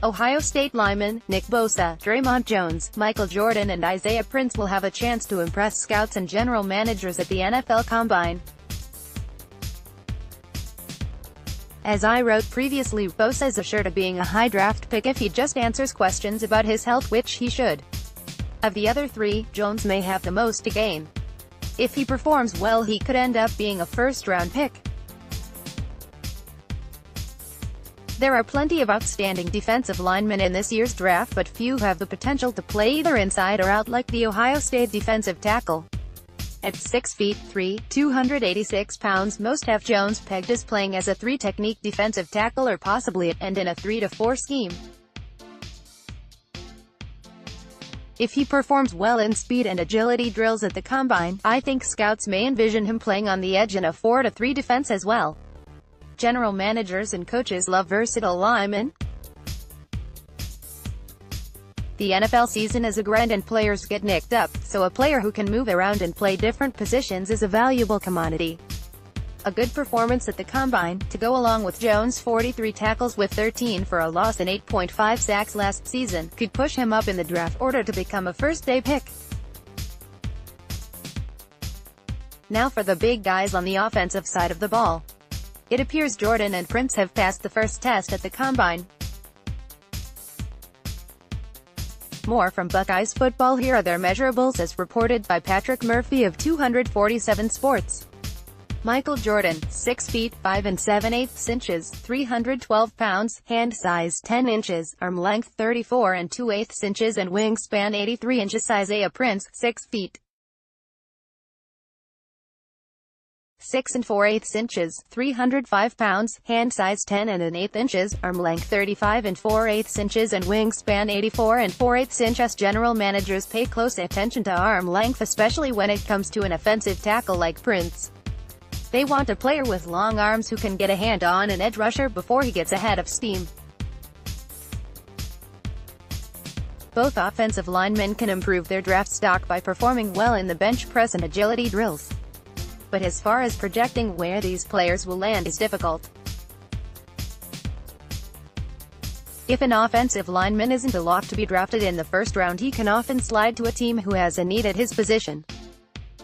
Ohio State linemen, Nick Bosa, Dre'Mont Jones, Michael Jordan and Isaiah Prince will have a chance to impress scouts and general managers at the NFL Combine. As I wrote previously, Bosa is assured of being a high draft pick if he just answers questions about his health, which he should. Of the other three, Jones may have the most to gain. If he performs well, he could end up being a first-round pick. There are plenty of outstanding defensive linemen in this year's draft, but few have the potential to play either inside or out like the Ohio State defensive tackle. At 6 feet 3, 286 pounds, most have Jones pegged as playing as a 3 technique defensive tackle or possibly at end in a 3-4 scheme. If he performs well in speed and agility drills at the Combine, I think scouts may envision him playing on the edge in a 4-3 defense as well. General managers and coaches love versatile linemen. The NFL season is a grind and players get nicked up, so a player who can move around and play different positions is a valuable commodity. A good performance at the Combine, to go along with Jones' 43 tackles with 13 for a loss and 8.5 sacks last season, could push him up in the draft order to become a first-day pick. Now for the big guys on the offensive side of the ball. It appears Jordan and Prince have passed the first test at the Combine. More from Buckeyes football. Here are their measurables as reported by Patrick Murphy of 247 Sports. Michael Jordan, 6 feet 5 7/8 inches, 312 pounds, hand size 10 inches, arm length 34 2/8 inches and wingspan 83 inches. Isaiah Prince, 6 feet 6 4/8 inches, 305 pounds, hand size 10 1/8 inches, arm length 35 4/8 inches and wingspan 84 4/8 inches. General managers pay close attention to arm length, especially when it comes to an offensive tackle like Prince. They want a player with long arms who can get a hand on an edge rusher before he gets ahead of steam. Both offensive linemen can improve their draft stock by performing well in the bench press and agility drills. But as far as projecting where these players will land is difficult. If an offensive lineman isn't a lock to be drafted in the first round, he can often slide to a team who has a need at his position.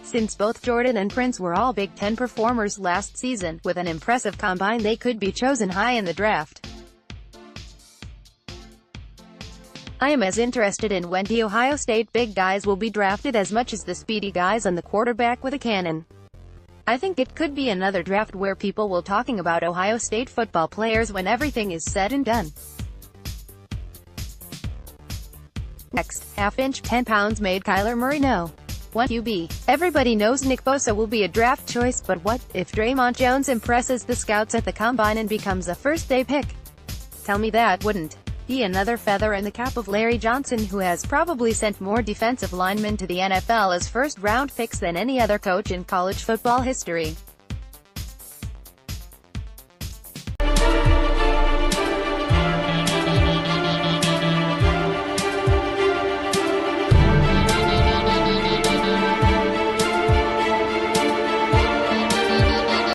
Since both Jordan and Prince were all Big Ten performers last season, with an impressive combine, they could be chosen high in the draft. I am as interested in when the Ohio State big guys will be drafted as much as the speedy guys and the quarterback with a cannon. I think it could be another draft where people will talking about Ohio State football players when everything is said and done. Next, half-inch, 10 pounds made Kyler Murray no. 1 QB. Everybody knows Nick Bosa will be a draft choice, but what if Dre'Mont Jones impresses the scouts at the Combine and becomes a first-day pick? Tell me that wouldn't be another feather in the cap of Larry Johnson, who has probably sent more defensive linemen to the NFL as first-round picks than any other coach in college football history.